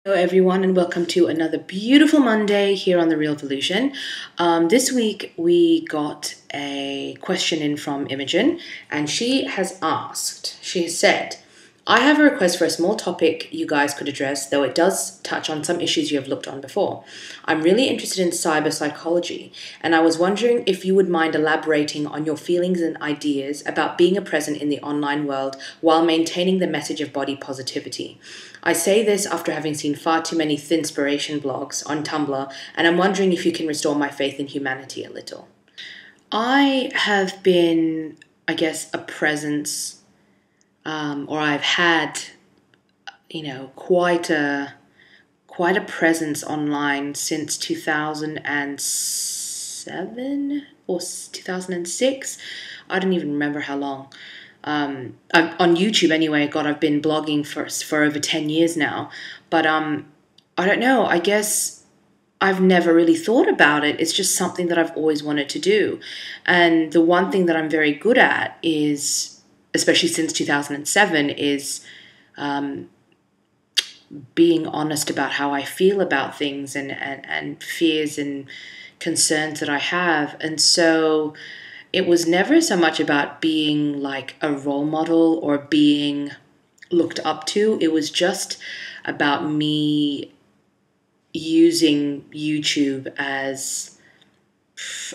Hello everyone and welcome to another beautiful Monday here on The Real Evolution. This week we got a question in from Imogen and she has said, I have a request for a small topic you guys could address, though it does touch on some issues you have looked on before. I'm really interested in cyber psychology and I was wondering if you would mind elaborating on your feelings and ideas about being a present in the online world while maintaining the message of body positivity. I say this after having seen far too many thinspiration blogs on Tumblr, and I'm wondering if you can restore my faith in humanity a little. I have been, I guess, a presence, or I've had, quite a presence online since 2007 or 2006. I don't even remember how long. On YouTube anyway. God, I've been blogging for over 10 years now. But I don't know. I guess I've never really thought about it. It's just something that I've always wanted to do. And the one thing that I'm very good at is, especially since 2007, is being honest about how I feel about things and fears and concerns that I have. And so it was never so much about being like a role model or being looked up to. It was just about me using YouTube as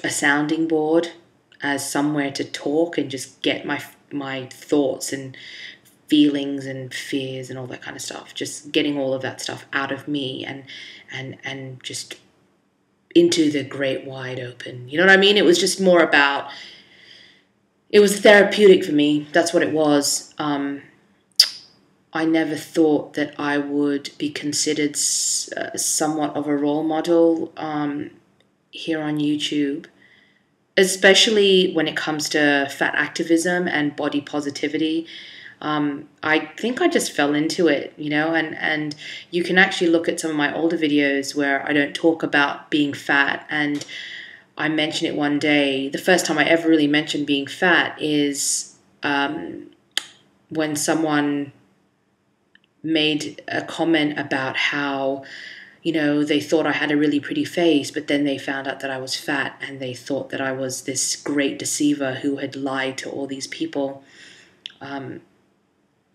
a sounding board, as somewhere to talk and just get my thoughts and feelings and fears and all that kind of stuff. Just getting all of that stuff out of me and just into the great wide open. You know what I mean? It was just more about, it was therapeutic for me. That's what it was. I never thought that I would be considered somewhat of a role model here on YouTube, especially when it comes to fat activism and body positivity. I think I just fell into it, and you can actually look at some of my older videos where I don't talk about being fat, and I mention it one day. The first time I ever really mentioned being fat is when someone made a comment about how, they thought I had a really pretty face, but then they found out that I was fat and they thought that I was this great deceiver who had lied to all these people.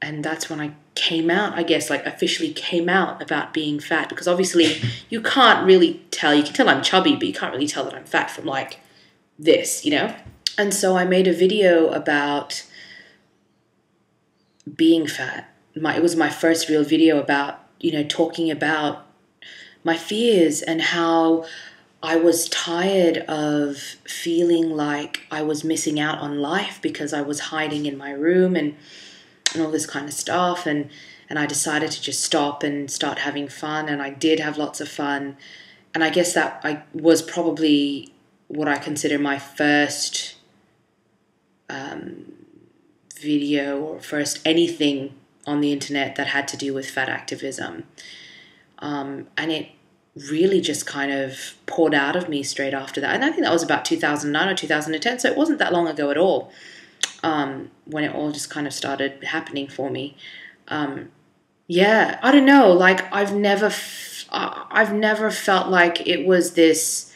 And that's when I came out, I guess, like officially came out about being fat, because obviously you can't really tell. You can tell I'm chubby, but you can't really tell that I'm fat from like this, And so I made a video about being fat. It was my first real video about, talking about my fears and how I was tired of feeling like I was missing out on life because I was hiding in my room and all this kind of stuff, and I decided to just stop and start having fun, and I did have lots of fun, and I guess that I was probably what I consider my first video or first anything on the internet that had to do with fat activism, and it really just kind of poured out of me straight after that, and I think that was about 2009 or 2010, so it wasn't that long ago at all. When it all just kind of started happening for me. I don't know. Like I've never felt like it was this.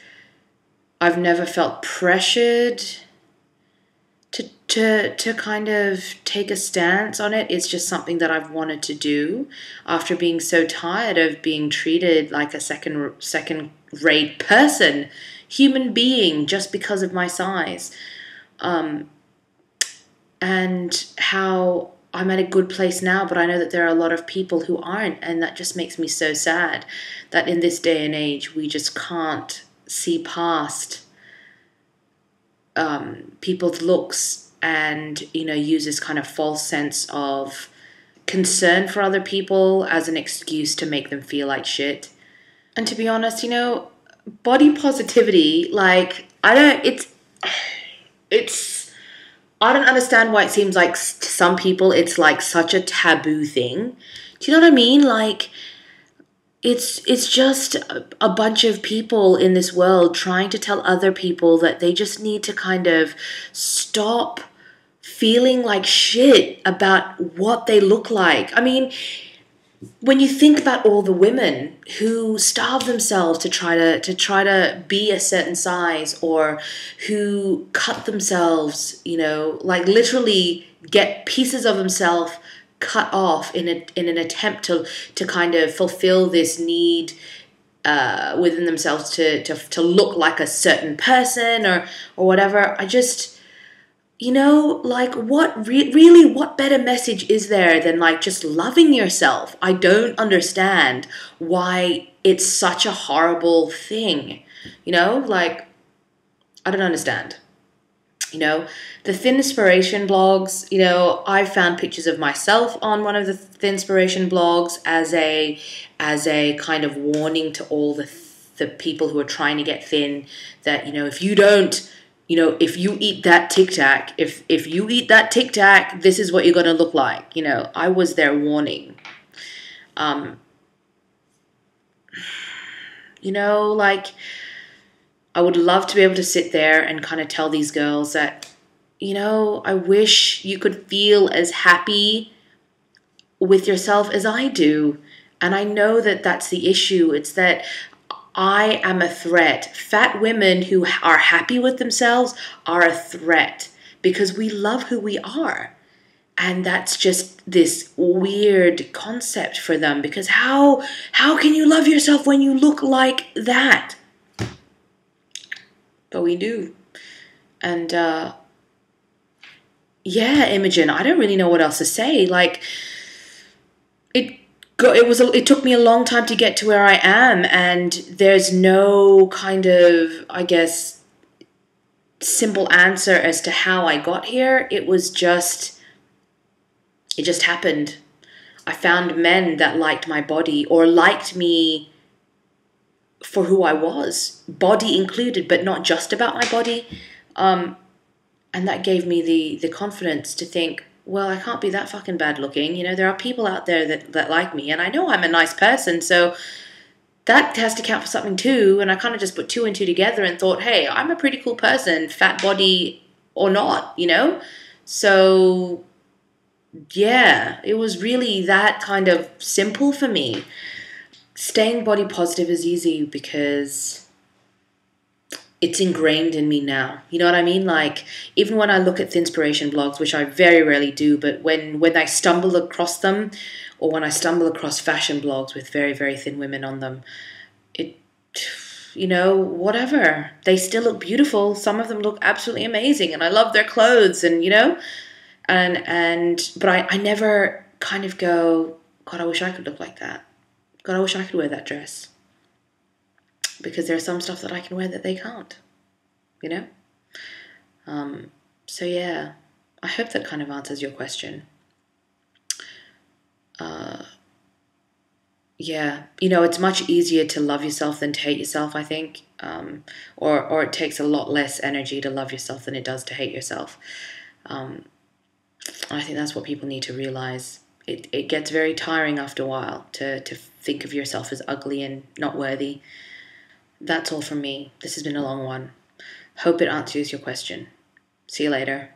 I've never felt pressured to kind of take a stance on it. It's just something that I've wanted to do after being so tired of being treated like a second-rate person, human being, just because of my size. And how I'm at a good place now, but I know that there are a lot of people who aren't, and that just makes me so sad that in this day and age we just can't see past people's looks and use this kind of false sense of concern for other people as an excuse to make them feel like shit. And to be honest, body positivity, like I don't understand why it seems like to some people it's like such a taboo thing. Do you know what I mean? Like it's just a bunch of people in this world trying to tell other people that they just need to kind of stop feeling like shit about what they look like. I mean, when you think about all the women who starve themselves to try to be a certain size, or who cut themselves, like literally get pieces of themselves cut off in an attempt to kind of fulfill this need within themselves to look like a certain person, or whatever. I just, like, really, what better message is there than like just loving yourself? I don't understand why it's such a horrible thing. Like, I don't understand. The Thinspiration blogs, I found pictures of myself on one of the Thinspiration blogs as a kind of warning to all the people who are trying to get thin, that, if you don't, if you eat that Tic Tac, if you eat that Tic Tac, this is what you're going to look like. I was their warning. Like, I would love to be able to sit there and kind of tell these girls that, I wish you could feel as happy with yourself as I do. And I know that that's the issue. It's that I am a threat. Fat women who are happy with themselves are a threat because we love who we are. And that's just this weird concept for them, because how can you love yourself when you look like that? But we do. And yeah, Imogen, I don't really know what else to say. Like, it took me a long time to get to where I am, and there's no kind of, I guess, simple answer as to how I got here. It just happened. I found men that liked my body, or liked me for who I was, body included, but not just about my body. And that gave me the confidence to think, well, I can't be that fucking bad looking. There are people out there that like me, and I know I'm a nice person, so that has to count for something too. And I kind of just put two and two together and thought, hey, I'm a pretty cool person, fat body or not, So, yeah, it was really that kind of simple for me. Staying body positive is easy because it's ingrained in me now. You know what I mean? Like, even when I look at Thinspiration blogs, which I very rarely do, but when I stumble across them, or when I stumble across fashion blogs with very, very thin women on them, it, whatever. They still look beautiful. Some of them look absolutely amazing, and I love their clothes, and, but I never kind of go, God, I wish I could look like that. God, I wish I could wear that dress. Because there's some stuff that I can wear that they can't, So yeah, I hope that kind of answers your question. Yeah, it's much easier to love yourself than to hate yourself, I think. Or it takes a lot less energy to love yourself than it does to hate yourself. I think that's what people need to realize. It gets very tiring after a while to think of yourself as ugly and not worthy. That's all from me. This has been a long one. Hope it answers your question. See you later.